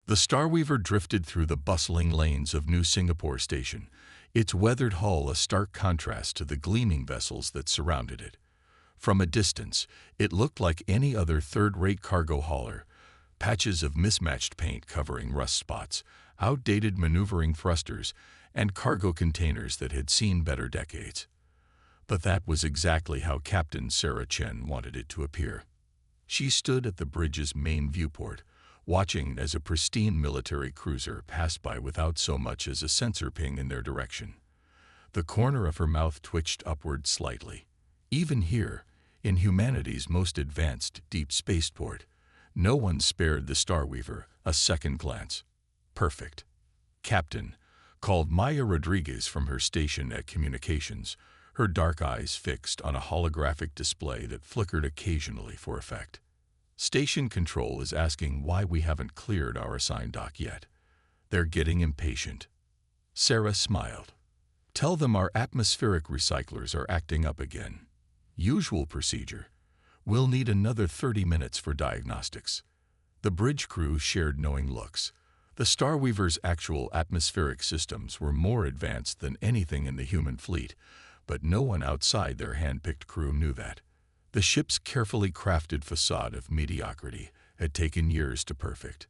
The Starweaver drifted through the bustling lanes of New Singapore Station, its weathered hull a stark contrast to the gleaming vessels that surrounded it. From a distance, it looked like any other third-rate cargo hauler, patches of mismatched paint covering rust spots, outdated maneuvering thrusters, and cargo containers that had seen better decades. But that was exactly how Captain Sarah Chen wanted it to appear. She stood at the bridge's main viewport, watching as a pristine military cruiser passed by without so much as a sensor ping in their direction. The corner of her mouth twitched upward slightly. Even here, in humanity's most advanced deep spaceport, no one spared the Starweaver a second glance. "Perfect, Captain," called Maya Rodriguez from her station at communications, her dark eyes fixed on a holographic display that flickered occasionally for effect. "Station control is asking why we haven't cleared our assigned dock yet. They're getting impatient." Sarah smiled. "Tell them our atmospheric recyclers are acting up again. Usual procedure. We'll need another 30 minutes for diagnostics." The bridge crew shared knowing looks. The Starweaver's actual atmospheric systems were more advanced than anything in the human fleet, but no one outside their hand-picked crew knew that. The ship's carefully crafted facade of mediocrity had taken years to perfect.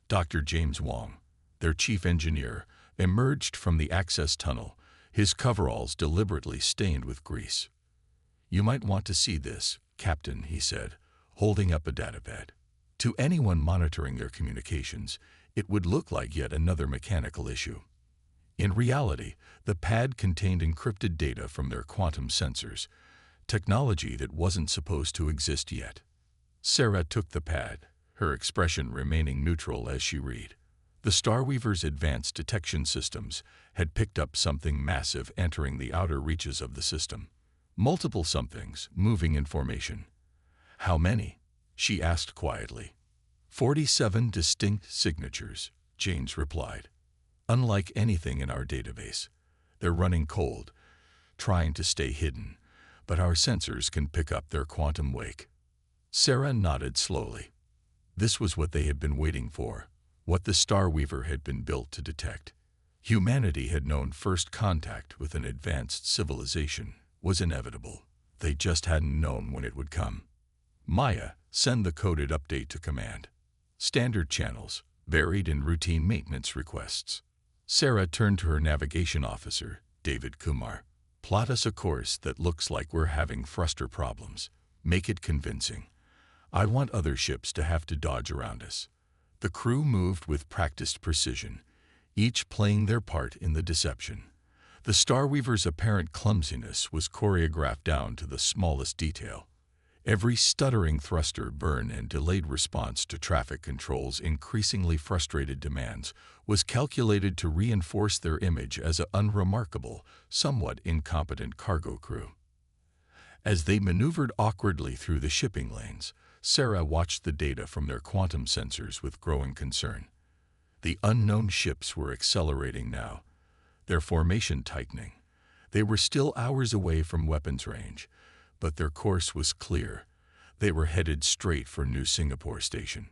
Dr. James Wong, their chief engineer, emerged from the access tunnel, his coveralls deliberately stained with grease. "You might want to see this, Captain," he said, holding up a datapad. To anyone monitoring their communications, it would look like yet another mechanical issue. In reality, the pad contained encrypted data from their quantum sensors, technology that wasn't supposed to exist yet. Sarah took the pad, her expression remaining neutral as she read. The Starweaver's advanced detection systems had picked up something massive entering the outer reaches of the system. Multiple somethings, moving in formation. "How many?" she asked quietly. 47 distinct signatures," James replied. "Unlike anything in our database. They're running cold, trying to stay hidden, but our sensors can pick up their quantum wake." Sarah nodded slowly. This was what they had been waiting for, what the Starweaver had been built to detect. Humanity had known first contact with an advanced civilization was inevitable. They just hadn't known when it would come. "Maya, send the coded update to command. Standard channels, varied and routine maintenance requests." Sarah turned to her navigation officer, David Kumar. "Plot us a course that looks like we're having thruster problems. Make it convincing. I want other ships to have to dodge around us." The crew moved with practiced precision, each playing their part in the deception. The Starweaver's apparent clumsiness was choreographed down to the smallest detail. Every stuttering thruster burn and delayed response to traffic control's increasingly frustrated demands was calculated to reinforce their image as an unremarkable, somewhat incompetent cargo crew. As they maneuvered awkwardly through the shipping lanes, Sarah watched the data from their quantum sensors with growing concern. The unknown ships were accelerating now, their formation tightening. They were still hours away from weapons range, but their course was clear. They were headed straight for New Singapore Station.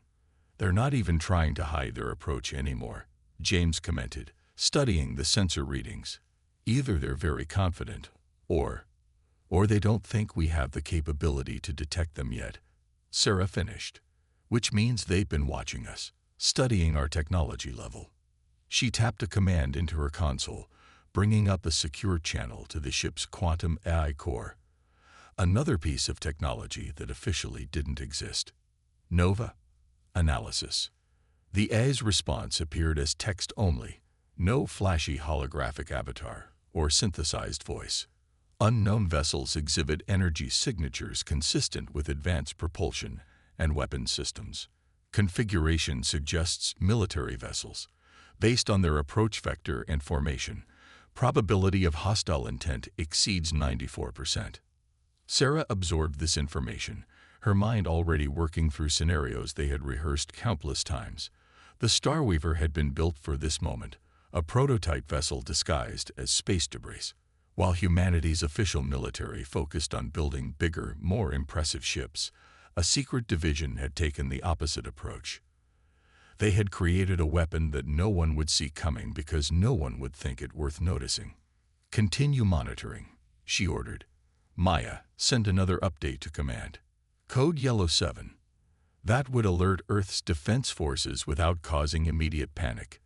"They're not even trying to hide their approach anymore," James commented, studying the sensor readings. "Either they're very confident, or they don't think we have the capability to detect them yet," Sarah finished. "Which means they've been watching us, studying our technology level." She tapped a command into her console, bringing up a secure channel to the ship's quantum AI core. Another piece of technology that officially didn't exist. Nova analysis. The AI's response appeared as text only, no flashy holographic avatar or synthesized voice. Unknown vessels exhibit energy signatures consistent with advanced propulsion and weapon systems. Configuration suggests military vessels. Based on their approach vector and formation, probability of hostile intent exceeds 94%. Sarah absorbed this information, her mind already working through scenarios they had rehearsed countless times. The Starweaver had been built for this moment, a prototype vessel disguised as space debris, while humanity's official military focused on building bigger, more impressive ships. A secret division had taken the opposite approach. They had created a weapon that no one would see coming because no one would think it worth noticing. "Continue monitoring," she ordered. "Maya, send another update to command. Code Yellow 7. That would alert Earth's defense forces without causing immediate panic."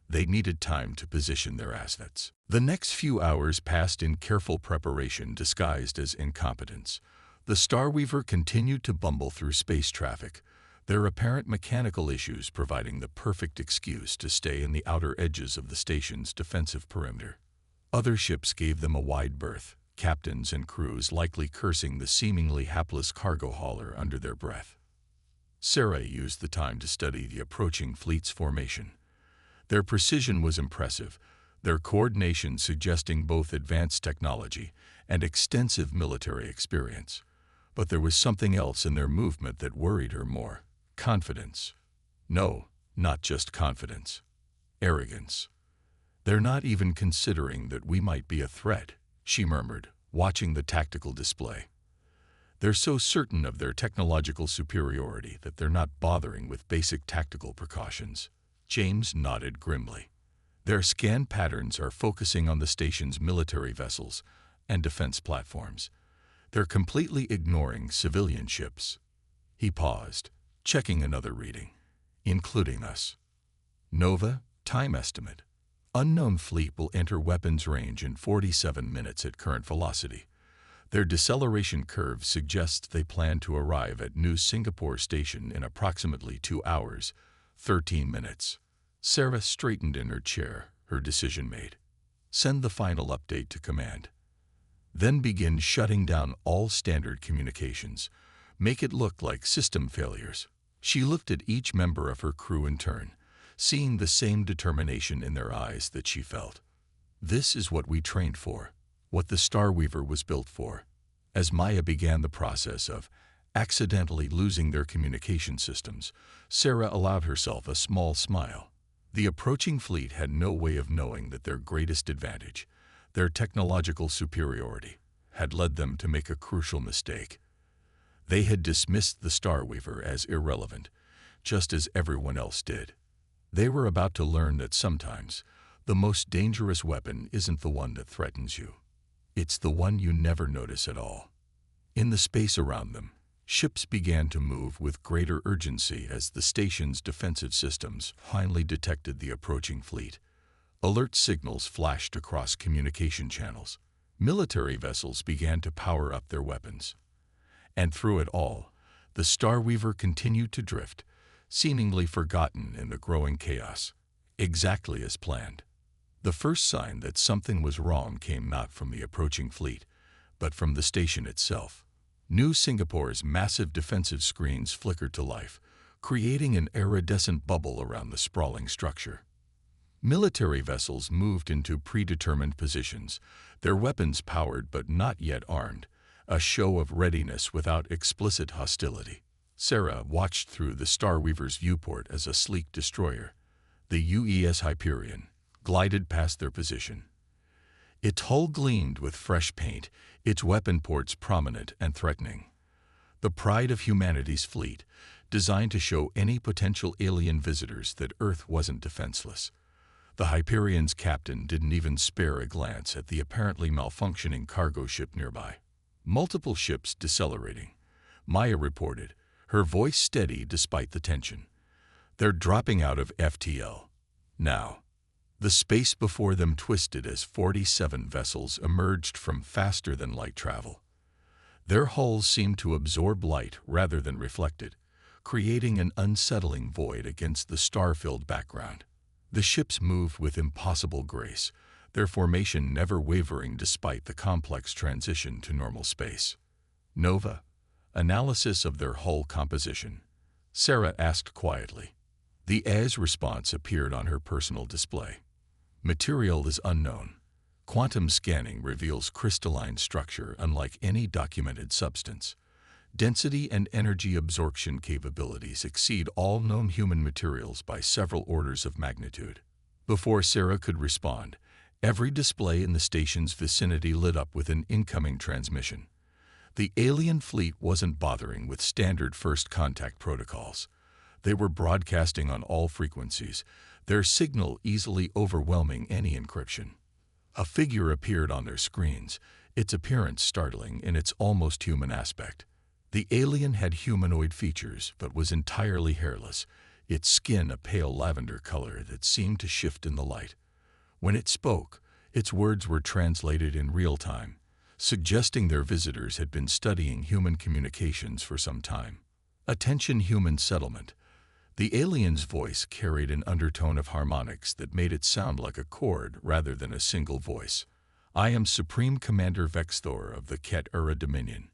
They needed time to position their assets. The next few hours passed in careful preparation disguised as incompetence. The Starweaver continued to bumble through space traffic, their apparent mechanical issues providing the perfect excuse to stay in the outer edges of the station's defensive perimeter. Other ships gave them a wide berth, captains and crews likely cursing the seemingly hapless cargo hauler under their breath. Sarah used the time to study the approaching fleet's formation. Their precision was impressive, their coordination suggesting both advanced technology and extensive military experience. But there was something else in their movement that worried her more. Confidence. No, not just confidence. Arrogance. "They're not even considering that we might be a threat," she murmured, watching the tactical display. "They're so certain of their technological superiority that they're not bothering with basic tactical precautions." James nodded grimly. "Their scan patterns are focusing on the station's military vessels and defense platforms. They're completely ignoring civilian ships." He paused, checking another reading. "Including us. Nova, time estimate. Unknown fleet will enter weapons range in 47 minutes at current velocity. Their deceleration curve suggests they plan to arrive at New Singapore Station in approximately 2 hours, 13 minutes. Sarah straightened in her chair, her decision made. "Send the final update to command. Then begin shutting down all standard communications. Make it look like system failures." She looked at each member of her crew in turn, seeing the same determination in their eyes that she felt. "This is what we trained for, what the Starweaver was built for." As Maya began the process of accidentally losing their communication systems, Sarah allowed herself a small smile. The approaching fleet had no way of knowing that their greatest advantage, their technological superiority, had led them to make a crucial mistake. They had dismissed the Starweaver as irrelevant, just as everyone else did. They were about to learn that sometimes the most dangerous weapon isn't the one that threatens you. It's the one you never notice at all. In the space around them, ships began to move with greater urgency as the station's defensive systems finally detected the approaching fleet. Alert signals flashed across communication channels. Military vessels began to power up their weapons. And through it all, the Starweaver continued to drift, seemingly forgotten in the growing chaos, exactly as planned. The first sign that something was wrong came not from the approaching fleet, but from the station itself. New Singapore's massive defensive screens flickered to life, creating an iridescent bubble around the sprawling structure. Military vessels moved into predetermined positions, their weapons powered but not yet armed, a show of readiness without explicit hostility. Sarah watched through the Starweaver's viewport as a sleek destroyer, the UES Hyperion, glided past their position. Its hull gleamed with fresh paint, its weapon ports prominent and threatening. The pride of humanity's fleet, designed to show any potential alien visitors that Earth wasn't defenseless. The Hyperion's captain didn't even spare a glance at the apparently malfunctioning cargo ship nearby. Multiple ships decelerating, Maya reported, her voice steady despite the tension. "They're dropping out of FTL. Now." The space before them twisted as 47 vessels emerged from faster-than-light travel. Their hulls seemed to absorb light rather than reflect it, creating an unsettling void against the star-filled background. The ships moved with impossible grace, their formation never wavering despite the complex transition to normal space. "Nova, analysis of their hull composition," Sarah asked quietly. The as response appeared on her personal display. "Material is unknown. Quantum scanning reveals crystalline structure unlike any documented substance. Density and energy absorption capabilities exceed all known human materials by several orders of magnitude." Before Sarah could respond, every display in the station's vicinity lit up with an incoming transmission. The alien fleet wasn't bothering with standard first contact protocols. They were broadcasting on all frequencies, their signal easily overwhelming any encryption. A figure appeared on their screens, its appearance startling in its almost human aspect. The alien had humanoid features but was entirely hairless, its skin a pale lavender color that seemed to shift in the light. When it spoke, its words were translated in real time, suggesting their visitors had been studying human communications for some time. "Attention, human settlement." The alien's voice carried an undertone of harmonics that made it sound like a chord rather than a single voice. "I am Supreme Commander Vexthor of the Ket-Ura Dominion.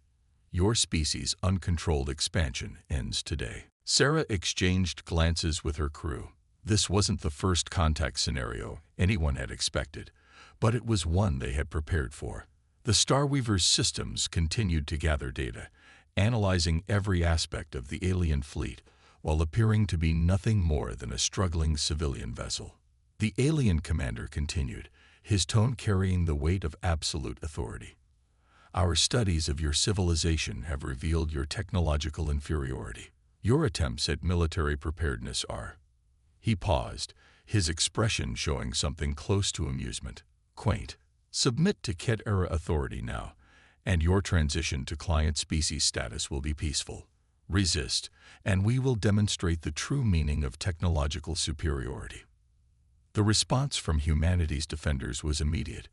Your species' uncontrolled expansion ends today." Sarah exchanged glances with her crew. This wasn't the first contact scenario anyone had expected, but it was one they had prepared for. The Starweaver's systems continued to gather data, analyzing every aspect of the alien fleet, while appearing to be nothing more than a struggling civilian vessel. The alien commander continued, his tone carrying the weight of absolute authority. "Our studies of your civilization have revealed your technological inferiority. Your attempts at military preparedness are—" He paused, his expression showing something close to amusement. "Quaint. Submit to Ket-Ura authority now, and your transition to client species status will be peaceful. Resist, and we will demonstrate the true meaning of technological superiority." The response from humanity's defenders was immediate.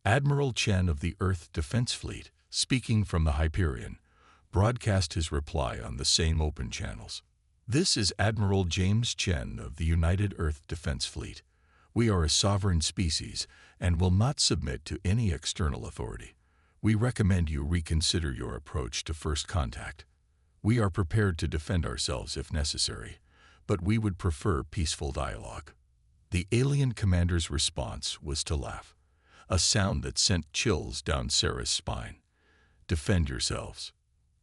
Admiral Chen of the Earth Defense Fleet, speaking from the Hyperion, broadcast his reply on the same open channels. "This is Admiral James Chen of the United Earth Defense Fleet. We are a sovereign species and will not submit to any external authority. We recommend you reconsider your approach to first contact. We are prepared to defend ourselves if necessary, but we would prefer peaceful dialogue." The alien commander's response was to laugh, a sound that sent chills down Sarah's spine. "Defend yourselves.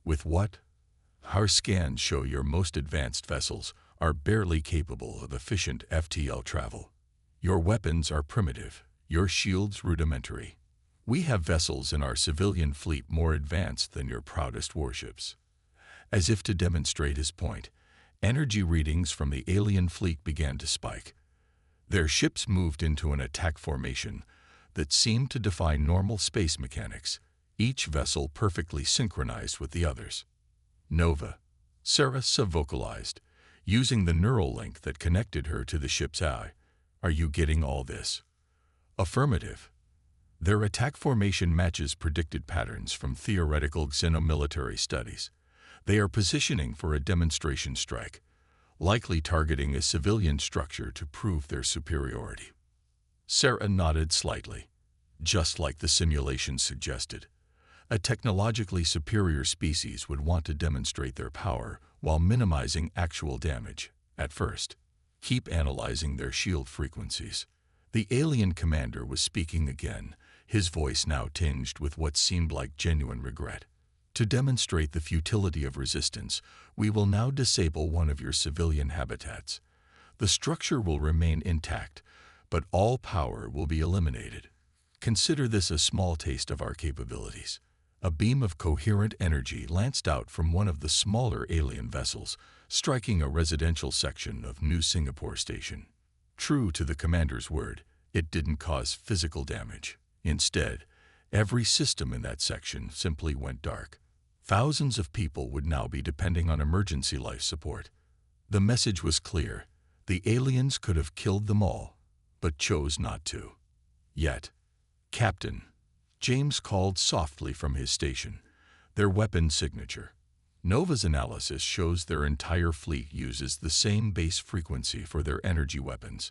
With what? Our scans show your most advanced vessels are barely capable of efficient FTL travel. Your weapons are primitive, your shields rudimentary. We have vessels in our civilian fleet more advanced than your proudest warships." As if to demonstrate his point, energy readings from the alien fleet began to spike. Their ships moved into an attack formation that seemed to defy normal space mechanics, each vessel perfectly synchronized with the others. "Nova," Sarah vocalized, using the neural link that connected her to the ship's eye. "Are you getting all this?" "Affirmative." Their attack formation matches predicted patterns from theoretical xenomilitary studies. They are positioning for a demonstration strike, likely targeting a civilian structure to prove their superiority. Sarah nodded slightly. Just like the simulation suggested, a technologically superior species would want to demonstrate their power while minimizing actual damage. At first, keep analyzing their shield frequencies. The alien commander was speaking again, his voice now tinged with what seemed like genuine regret. "To demonstrate the futility of resistance, we will now disable one of your civilian habitats. The structure will remain intact, but all power will be eliminated. Consider this a small taste of our capabilities." A beam of coherent energy lanced out from one of the smaller alien vessels, striking a residential section of New Singapore Station. True to the commander's word, it didn't cause physical damage. Instead, every system in that section simply went dark. Thousands of people would now be depending on emergency life support. The message was clear. The aliens could have killed them all, but chose not to. Yet, "Captain," James called softly from his station, their weapon signature. "Nova's analysis shows their entire fleet uses the same base frequency for their energy weapons.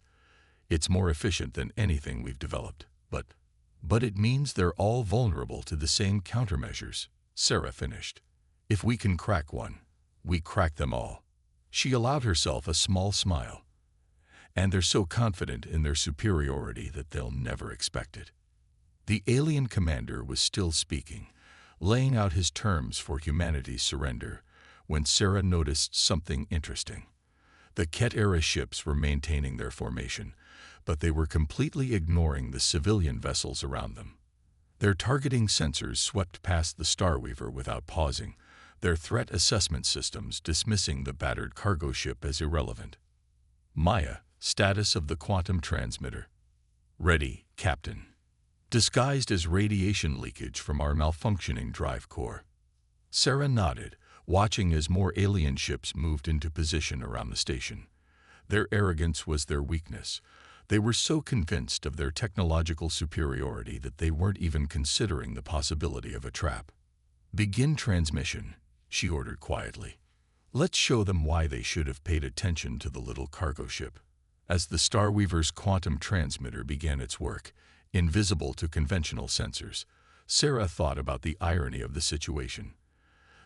It's more efficient than anything we've developed, but it means they're all vulnerable to the same countermeasures," Sarah finished. "If we can crack one, we crack them all." She allowed herself a small smile. "And they're so confident in their superiority that they'll never expect it." The alien commander was still speaking, laying out his terms for humanity's surrender, when Sarah noticed something interesting. The Ket-Ura ships were maintaining their formation, but they were completely ignoring the civilian vessels around them. Their targeting sensors swept past the Starweaver without pausing, their threat assessment systems dismissing the battered cargo ship as irrelevant. Maya, status of the quantum transmitter. Ready, Captain. Disguised as radiation leakage from our malfunctioning drive core. Sarah nodded, watching as more alien ships moved into position around the station. Their arrogance was their weakness. They were so convinced of their technological superiority that they weren't even considering the possibility of a trap. Begin transmission, she ordered quietly. Let's show them why they should have paid attention to the little cargo ship. As the Starweaver's quantum transmitter began its work, invisible to conventional sensors, Sarah thought about the irony of the situation.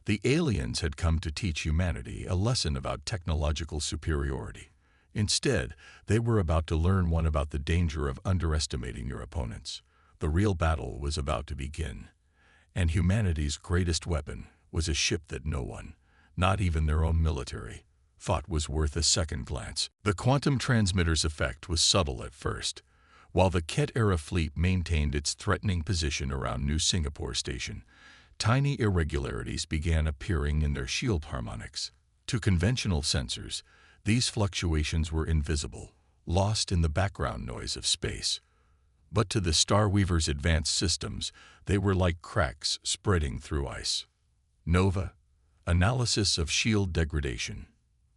The aliens had come to teach humanity a lesson about technological superiority. Instead, they were about to learn one about the danger of underestimating your opponents. The real battle was about to begin. And humanity's greatest weapon was a ship that no one, not even their own military, thought was worth a second glance. The quantum transmitter's effect was subtle at first. While the Ket-era fleet maintained its threatening position around New Singapore Station, tiny irregularities began appearing in their shield harmonics. To conventional sensors, these fluctuations were invisible, lost in the background noise of space. But to the Starweaver's advanced systems, they were like cracks spreading through ice. Nova, analysis of shield degradation,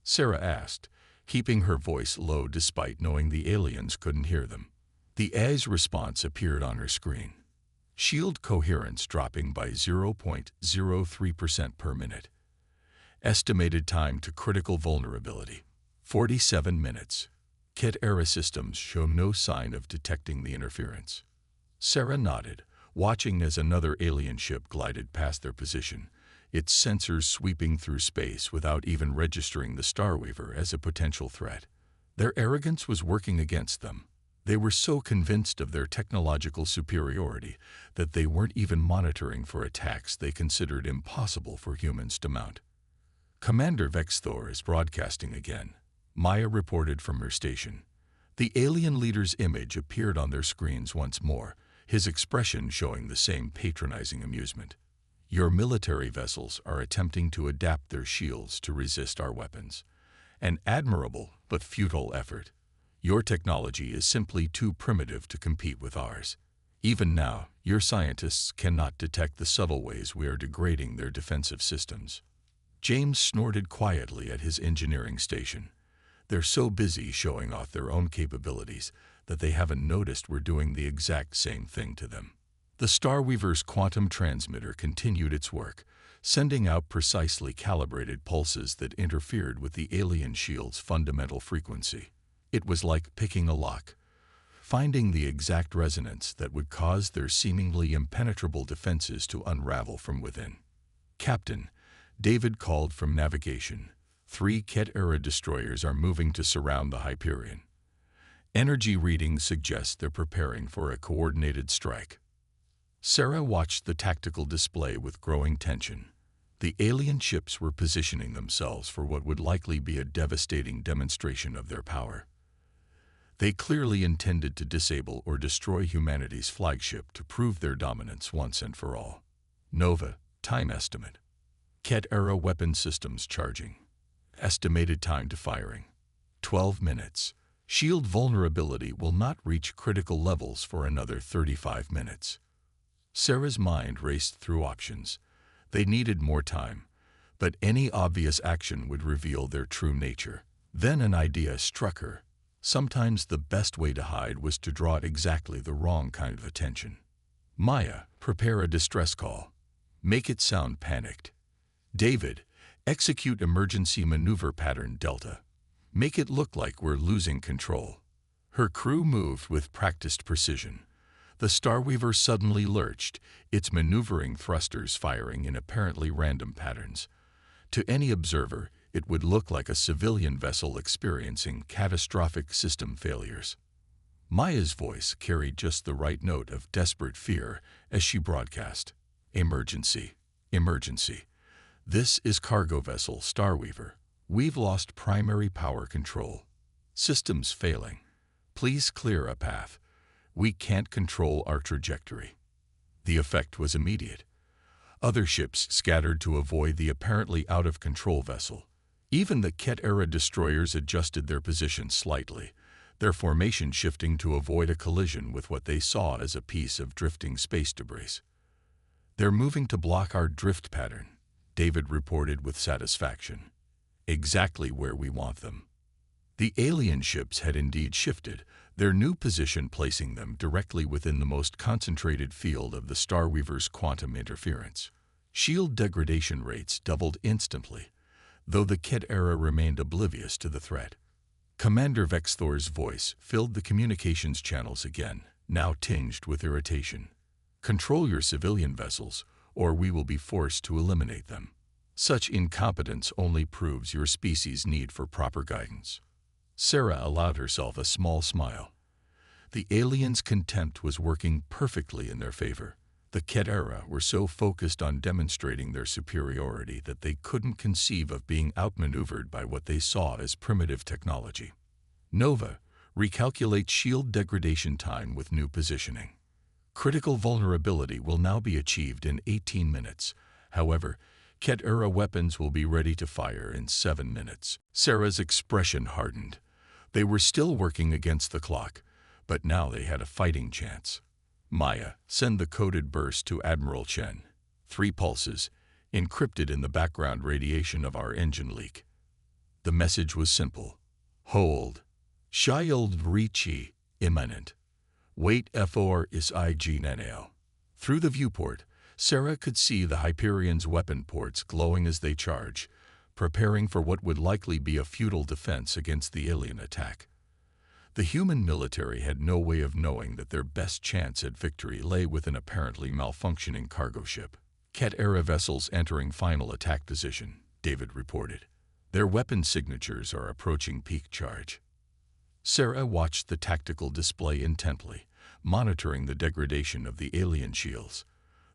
Sarah asked, keeping her voice low despite knowing the aliens couldn't hear them. The AI's response appeared on her screen. Shield coherence dropping by 0.03% per minute. Estimated time to critical vulnerability, 47 minutes. Ket-era systems show no sign of detecting the interference. Sarah nodded, watching as another alien ship glided past their position, its sensors sweeping through space without even registering the Starweaver as a potential threat. Their arrogance was working against them. They were so convinced of their technological superiority that they weren't even monitoring for attacks they considered impossible for humans to mount. Commander Vexthor is broadcasting again, Maya reported from her station. The alien leader's image appeared on their screens once more, his expression showing the same patronizing amusement. Your military vessels are attempting to adapt their shields to resist our weapons. An admirable but futile effort. Your technology is simply too primitive to compete with ours. Even now, your scientists cannot detect the subtle ways we are degrading their defensive systems. James snorted quietly at his engineering station. They're so busy showing off their own capabilities that they haven't noticed we're doing the exact same thing to them. The Starweaver's quantum transmitter continued its work, sending out precisely calibrated pulses that interfered with the alien shield's fundamental frequency. It was like picking a lock, finding the exact resonance that would cause their seemingly impenetrable defenses to unravel from within. Captain, David called from navigation. 3 Ket-era destroyers are moving to surround the Hyperion. Energy readings suggest they're preparing for a coordinated strike. Sarah watched the tactical display with growing tension. The alien ships were positioning themselves for what would likely be a devastating demonstration of their power. They clearly intended to disable or destroy humanity's flagship to prove their dominance once and for all. Nova, time estimate. Ket-era weapon systems charging. Estimated time to firing, 12 minutes. Shield vulnerability will not reach critical levels for another 35 minutes. Sarah's mind raced through options. They needed more time, but any obvious action would reveal their true nature. Then an idea struck her. Sometimes the best way to hide was to draw exactly the wrong kind of attention. Maya, prepare a distress call. Make it sound panicked. David, execute emergency maneuver pattern Delta. Make it look like we're losing control. Her crew moved with practiced precision. The Starweaver suddenly lurched, its maneuvering thrusters firing in apparently random patterns. To any observer, it would look like a civilian vessel experiencing catastrophic system failures. Maya's voice carried just the right note of desperate fear as she broadcast. Emergency. Emergency. This is cargo vessel Starweaver. We've lost primary power control. Systems failing. Please clear a path. We can't control our trajectory. The effect was immediate. Other ships scattered to avoid the apparently out-of-control vessel. Even the Ket-era destroyers adjusted their position slightly, their formation shifting to avoid a collision with what they saw as a piece of drifting space debris. "They're moving to block our drift pattern," David reported with satisfaction. "Exactly where we want them." The alien ships had indeed shifted, their new position placing them directly within the most concentrated field of the Starweaver's quantum interference. Shield degradation rates doubled instantly, though the Ket-era remained oblivious to the threat. Commander Vexthor's voice filled the communications channels again, now tinged with irritation. "Control your civilian vessels, or we will be forced to eliminate them. Such incompetence only proves your species' need for proper guidance." Sarah allowed herself a small smile. The aliens' contempt was working perfectly in their favor. The Ket-era were so focused on demonstrating their superiority that they couldn't conceive of being outmaneuvered by what they saw as primitive technology. "Nova, recalculate shield degradation time with new positioning. Critical vulnerability will now be achieved in 18 minutes. However, Ket-era weapons will be ready to fire in 7 minutes." Sarah's expression hardened. They were still working against the clock, but now they had a fighting chance. "Maya, send the coded burst to Admiral Chen. 3 pulses, encrypted in the background radiation of our engine leak." The message was simple. "Hold. Shield Richi, imminent. Wait for is IGNNL." Through the viewport, Sarah could see the Hyperion's weapon ports glowing as they charged, preparing for what would likely be a futile defense against the alien attack. The human military had no way of knowing that their best chance at victory lay with an apparently malfunctioning cargo ship. "Ket-era vessels entering final attack position," David reported. "Their weapon signatures are approaching peak charge." Sarah watched the tactical display intently, monitoring the degradation of the alien shields.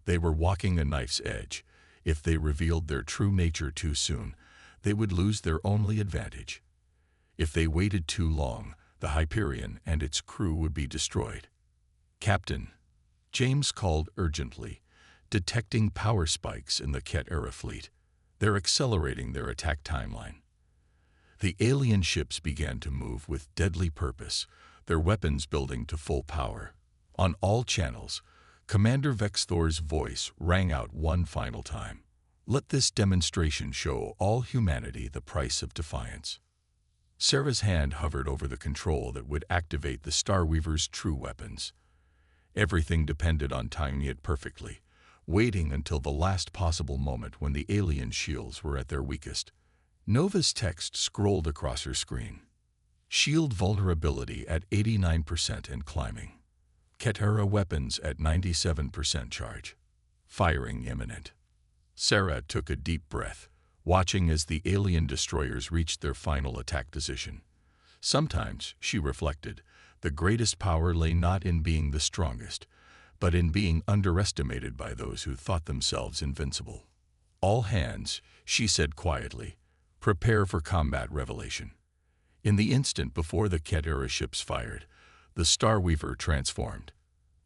They were walking a knife's edge. If they revealed their true nature too soon, they would lose their only advantage. If they waited too long, the Hyperion and its crew would be destroyed. "Captain," James called urgently, detecting power spikes in the Ket-era fleet. "They're accelerating their attack timeline." The alien ships began to move with deadly purpose, their weapons building to full power. On all channels, Commander Vexthor's voice rang out one final time. "Let this demonstration show all humanity the price of defiance." Sarah's hand hovered over the control that would activate the Starweaver's true weapons. Everything depended on timing it perfectly, waiting until the last possible moment when the alien shields were at their weakest. Nova's text scrolled across her screen. "Shield vulnerability at 89% and climbing. Ket-era weapons at 97% charge. Firing imminent." Sarah took a deep breath, watching as the alien destroyers reached their final attack position. Sometimes, she reflected, the greatest power lay not in being the strongest, but in being underestimated by those who thought themselves invincible. "All hands," she said quietly, "prepare for combat revelation." In the instant before the Ket-era ships fired, the Starweaver transformed.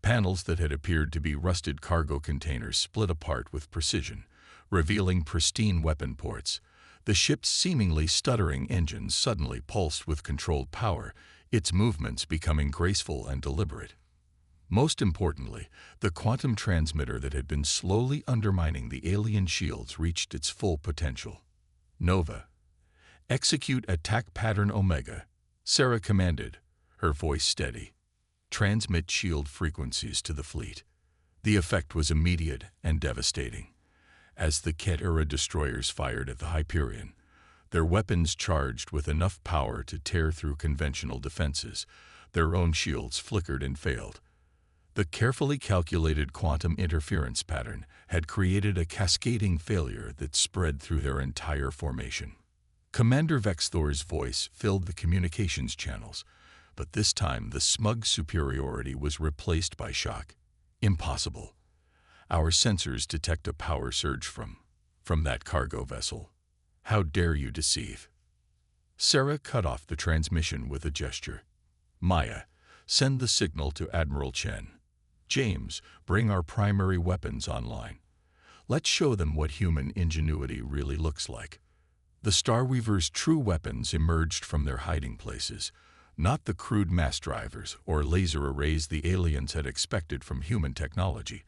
Panels that had appeared to be rusted cargo containers split apart with precision, revealing pristine weapon ports. The ship's seemingly stuttering engines suddenly pulsed with controlled power, its movements becoming graceful and deliberate. Most importantly, the quantum transmitter that had been slowly undermining the alien shields reached its full potential. "Nova, execute attack pattern Omega," Sarah commanded, her voice steady. "Transmit shield frequencies to the fleet." The effect was immediate and devastating. As the Ket-era destroyers fired at the Hyperion, their weapons charged with enough power to tear through conventional defenses, their own shields flickered and failed. The carefully calculated quantum interference pattern had created a cascading failure that spread through their entire formation. Commander Vexthor's voice filled the communications channels, but this time the smug superiority was replaced by shock. "Impossible. Our sensors detect a power surge from that cargo vessel. How dare you deceive?" Sarah cut off the transmission with a gesture. "Maya, send the signal to Admiral Chen. James, bring our primary weapons online. Let's show them what human ingenuity really looks like. The Starweaver's true weapons emerged from their hiding places, not the crude mass drivers or laser arrays the aliens had expected from human technology,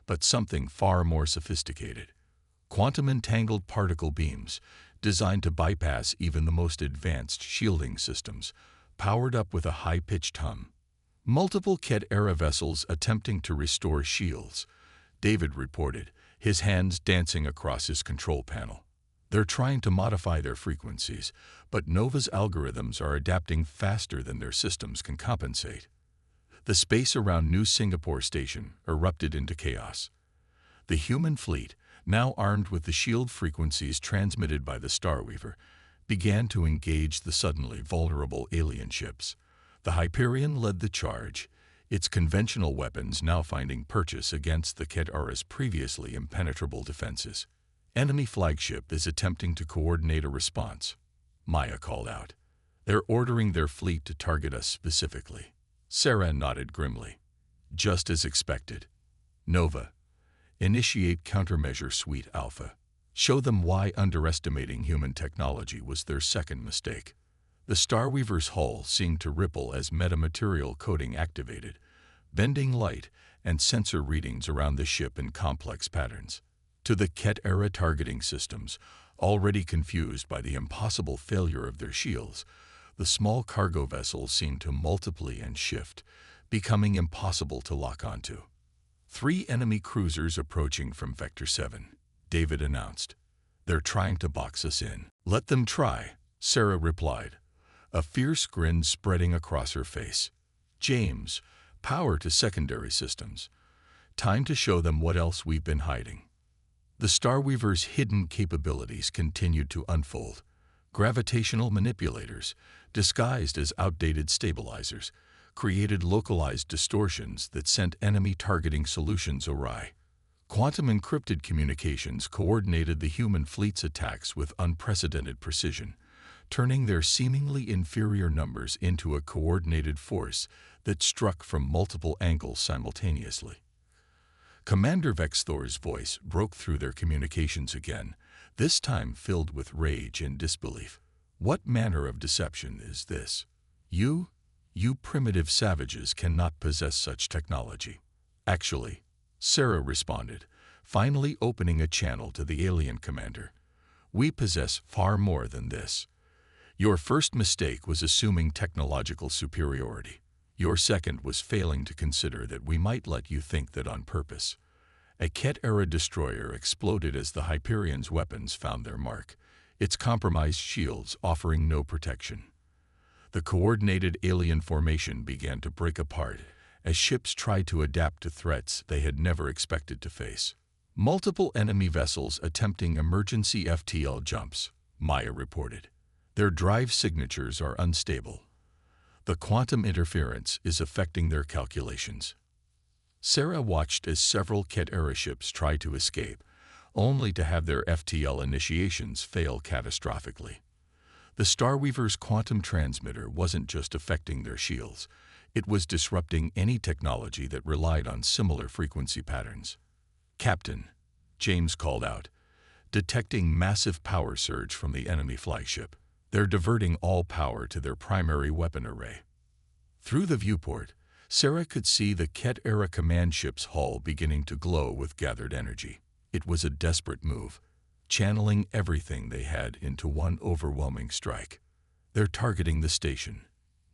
but something far more sophisticated. Quantum entangled particle beams, designed to bypass even the most advanced shielding systems, powered up with a high-pitched hum. Multiple Ket-era vessels attempting to restore shields, David reported, his hands dancing across his control panel. They're trying to modify their frequencies, but Nova's algorithms are adapting faster than their systems can compensate. The space around New Singapore Station erupted into chaos. The human fleet, now armed with the shield frequencies transmitted by the Starweaver, began to engage the suddenly vulnerable alien ships. The Hyperion led the charge, its conventional weapons now finding purchase against the Ket-era's previously impenetrable defenses. Enemy flagship is attempting to coordinate a response, Maya called out. They're ordering their fleet to target us specifically. Sarah nodded grimly. Just as expected. Nova, initiate countermeasure Suite Alpha. Show them why underestimating human technology was their second mistake. The Starweaver's hull seemed to ripple as metamaterial coding activated, bending light and sensor readings around the ship in complex patterns. To the Ket-era targeting systems, already confused by the impossible failure of their shields, the small cargo vessels seemed to multiply and shift, becoming impossible to lock onto. 3 enemy cruisers approaching from Vector 7, David announced. They're trying to box us in. Let them try, Sarah replied, a fierce grin spreading across her face. James, power to secondary systems. Time to show them what else we've been hiding. The Starweaver's hidden capabilities continued to unfold. Gravitational manipulators, disguised as outdated stabilizers, created localized distortions that sent enemy targeting solutions awry. Quantum encrypted communications coordinated the human fleet's attacks with unprecedented precision, turning their seemingly inferior numbers into a coordinated force that struck from multiple angles simultaneously. Commander Vexthor's voice broke through their communications again, this time filled with rage and disbelief. What manner of deception is this? You primitive savages cannot possess such technology. Actually, Sarah responded, finally opening a channel to the alien commander. We possess far more than this. Your first mistake was assuming technological superiority. Your second was failing to consider that we might let you think that on purpose. A Ket-era destroyer exploded as the Hyperion's weapons found their mark, its compromised shields offering no protection. The coordinated alien formation began to break apart as ships tried to adapt to threats they had never expected to face. Multiple enemy vessels attempting emergency FTL jumps, Maya reported. Their drive signatures are unstable. The quantum interference is affecting their calculations. Sarah watched as several Ket-era ships tried to escape, only to have their FTL initiations fail catastrophically. The Starweaver's quantum transmitter wasn't just affecting their shields, it was disrupting any technology that relied on similar frequency patterns. Captain, James called out, detecting massive power surge from the enemy flagship. They're diverting all power to their primary weapon array. Through the viewport, Sarah could see the Ket-era command ship's hull beginning to glow with gathered energy. It was a desperate move, channeling everything they had into one overwhelming strike. They're targeting the station.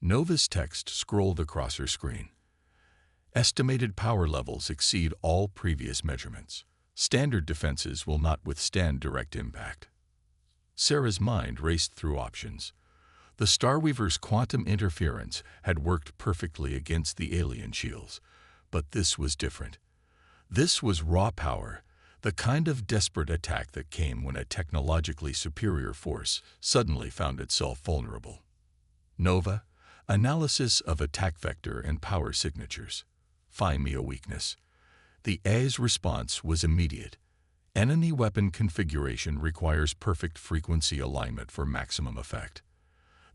Nova's text scrolled across her screen. Estimated power levels exceed all previous measurements. Standard defenses will not withstand direct impact. Sarah's mind raced through options. The Starweaver's quantum interference had worked perfectly against the alien shields, but this was different. This was raw power, the kind of desperate attack that came when a technologically superior force suddenly found itself vulnerable. Nova, analysis of attack vector and power signatures. Find me a weakness. The AI's response was immediate. Enemy weapon configuration requires perfect frequency alignment for maximum effect.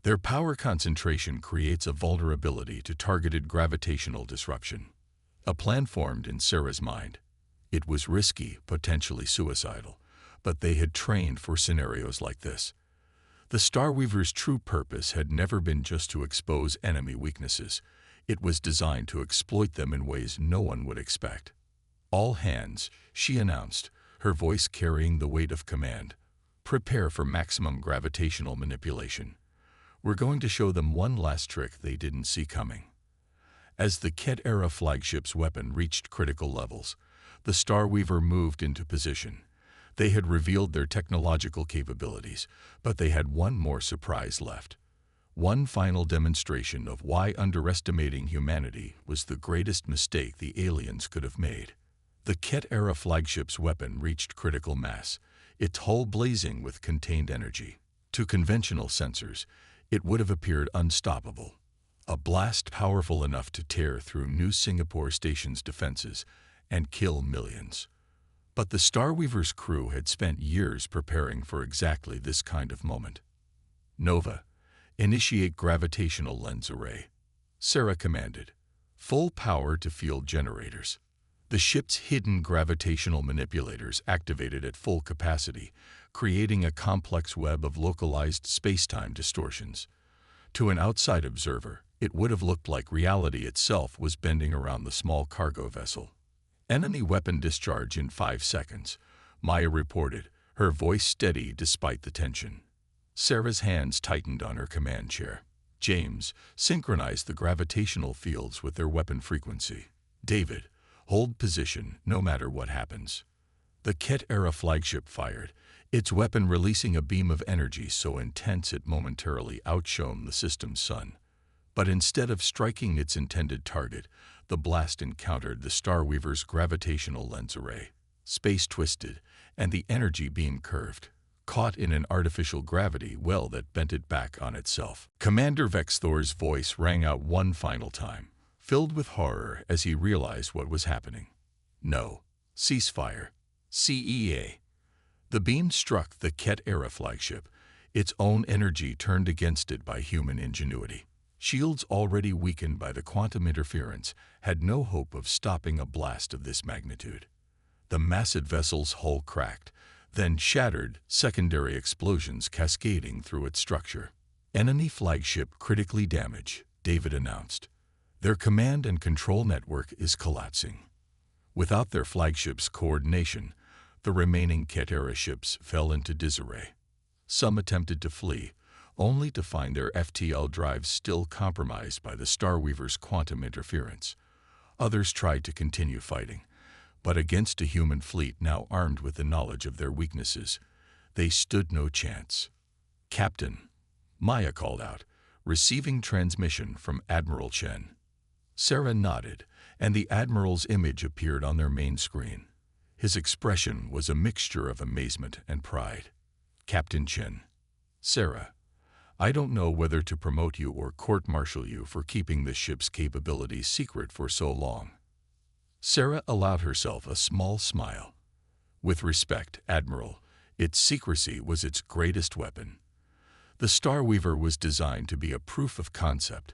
Their power concentration creates a vulnerability to targeted gravitational disruption. A plan formed in Sarah's mind. It was risky, potentially suicidal, but they had trained for scenarios like this. The Starweaver's true purpose had never been just to expose enemy weaknesses. It was designed to exploit them in ways no one would expect. "All hands," she announced, her voice carrying the weight of command. "Prepare for maximum gravitational manipulation. We're going to show them one last trick they didn't see coming." As the Ket-era flagship's weapon reached critical levels, the Starweaver moved into position. They had revealed their technological capabilities, but they had one more surprise left. One final demonstration of why underestimating humanity was the greatest mistake the aliens could have made. The Ket-era flagship's weapon reached critical mass, its hull blazing with contained energy. To conventional sensors, it would have appeared unstoppable. A blast powerful enough to tear through New Singapore Station's defenses and kill millions. But the Starweaver's crew had spent years preparing for exactly this kind of moment. "Nova, initiate gravitational lens array," Sarah commanded. "Full power to field generators." The ship's hidden gravitational manipulators activated at full capacity, creating a complex web of localized space-time distortions. To an outside observer, it would have looked like reality itself was bending around the small cargo vessel. "Enemy weapon discharge in 5 seconds," Maya reported, her voice steady despite the tension. Sarah's hands tightened on her command chair. "James, synchronize the gravitational fields with their weapon frequency. David, hold position no matter what happens." The Ket-era flagship fired, its weapon releasing a beam of energy so intense it momentarily outshone the system's sun. But instead of striking its intended target, the blast encountered the Starweaver's gravitational lens array. Space twisted, and the energy beam curved, caught in an artificial gravity well that bent it back on itself. Commander Vexthor's voice rang out one final time, filled with horror as he realized what was happening. "No. Ceasefire. CEA." The beam struck the Ket-era flagship, its own energy turned against it by human ingenuity. Shields already weakened by the quantum interference had no hope of stopping a blast of this magnitude. The massive vessel's hull cracked, then shattered, secondary explosions cascading through its structure. "Enemy flagship critically damaged," David announced. "Their command and control network is collapsing." Without their flagship's coordination, the remaining Ket-era ships fell into disarray. Some attempted to flee, only to find their FTL drives still compromised by the Starweaver's quantum interference. Others tried to continue fighting, but against a human fleet now armed with the knowledge of their weaknesses, they stood no chance. "Captain," Maya called out, receiving transmission from Admiral Chen. Sarah nodded, and the Admiral's image appeared on their main screen. His expression was a mixture of amazement and pride. "Captain Chen." "Sarah, I don't know whether to promote you or court-martial you for keeping this ship's capabilities secret for so long." Sarah allowed herself a small smile. "With respect, Admiral, its secrecy was its greatest weapon. The Starweaver was designed to be a proof of concept,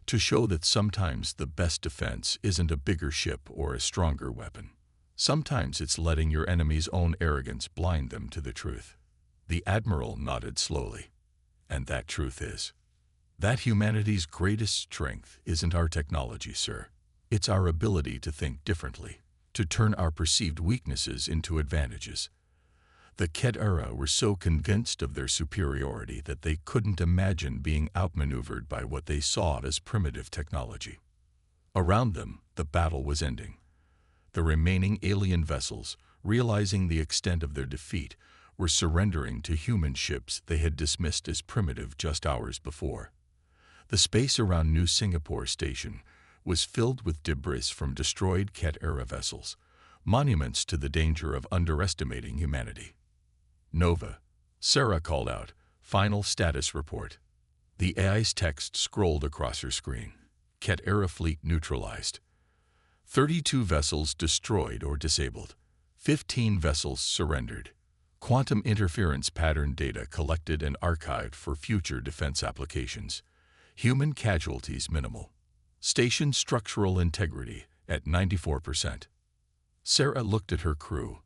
to show that sometimes the best defense isn't a bigger ship or a stronger weapon. Sometimes it's letting your enemy's own arrogance blind them to the truth." The Admiral nodded slowly. "And that truth is that humanity's greatest strength isn't our technology, sir. It's our ability to think differently, to turn our perceived weaknesses into advantages." The Ket-era were so convinced of their superiority that they couldn't imagine being outmaneuvered by what they saw as primitive technology. Around them, the battle was ending. The remaining alien vessels, realizing the extent of their defeat, were surrendering to human ships they had dismissed as primitive just hours before. The space around New Singapore Station was filled with debris from destroyed Ket-era vessels, monuments to the danger of underestimating humanity. "Nova," Sarah called out, "final status report." The AI's text scrolled across her screen. "Ket-era fleet neutralized. 32 vessels destroyed or disabled. 15 vessels surrendered. Quantum interference pattern data collected and archived for future defense applications. Human casualties minimal. Station structural integrity at 94%. Sarah looked at her crew,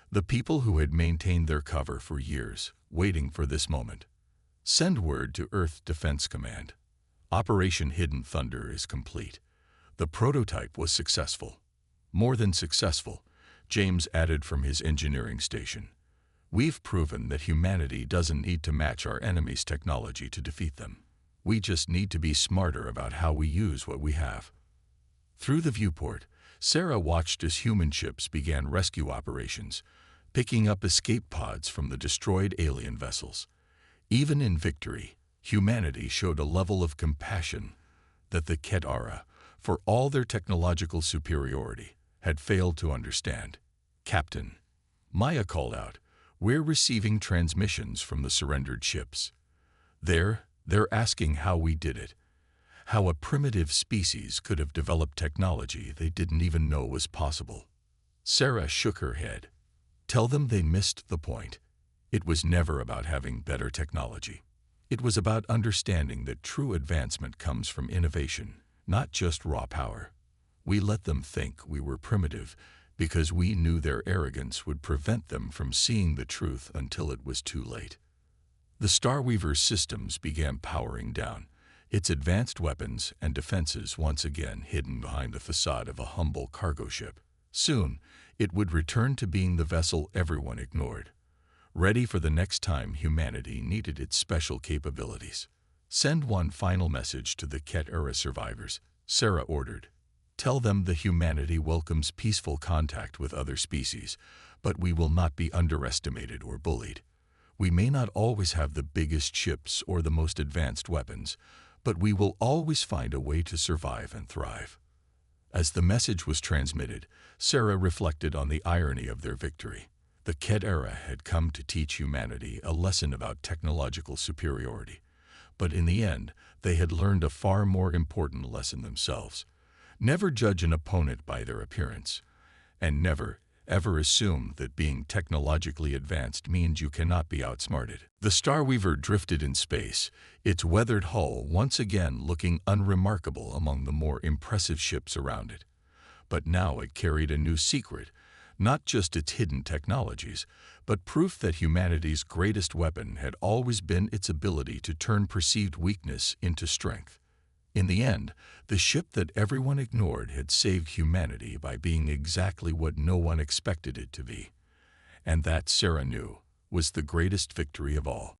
the people who had maintained their cover for years, waiting for this moment. Send word to Earth Defense Command. Operation Hidden Thunder is complete. The prototype was successful. More than successful, James added from his engineering station. We've proven that humanity doesn't need to match our enemy's technology to defeat them. We just need to be smarter about how we use what we have. Through the viewport, Sarah watched as human ships began rescue operations, picking up escape pods from the destroyed alien vessels. Even in victory, humanity showed a level of compassion that the Kedara, for all their technological superiority, had failed to understand. Captain, Maya called out, we're receiving transmissions from the surrendered ships. They're asking how we did it, how a primitive species could have developed technology they didn't even know was possible. Sarah shook her head. Tell them they missed the point. It was never about having better technology. It was about understanding that true advancement comes from innovation, not just raw power. We let them think we were primitive because we knew their arrogance would prevent them from seeing the truth until it was too late. The Starweaver's systems began powering down, its advanced weapons and defenses once again hidden behind the facade of a humble cargo ship. Soon, it would return to being the vessel everyone ignored, ready for the next time humanity needed its special capabilities. Send one final message to the Ket-era survivors, Sarah ordered. Tell them the humanity welcomes peaceful contact with other species, but we will not be underestimated or bullied. We may not always have the biggest ships or the most advanced weapons, but we will always find a way to survive and thrive. As the message was transmitted, Sarah reflected on the irony of their victory. The Ket-era had come to teach humanity a lesson about technological superiority, but in the end, they had learned a far more important lesson themselves. Never judge an opponent by their appearance, and never, ever assume that being technologically advanced means you cannot be outsmarted. The Starweaver drifted in space, its weathered hull once again looking unremarkable among the more impressive ships around it. But now it carried a new secret, not just its hidden technologies, but proof that humanity's greatest weapon had always been its ability to turn perceived weakness into strength. In the end, the ship that everyone ignored had saved humanity by being exactly what no one expected it to be. And that, Sarah knew, was the greatest victory of all.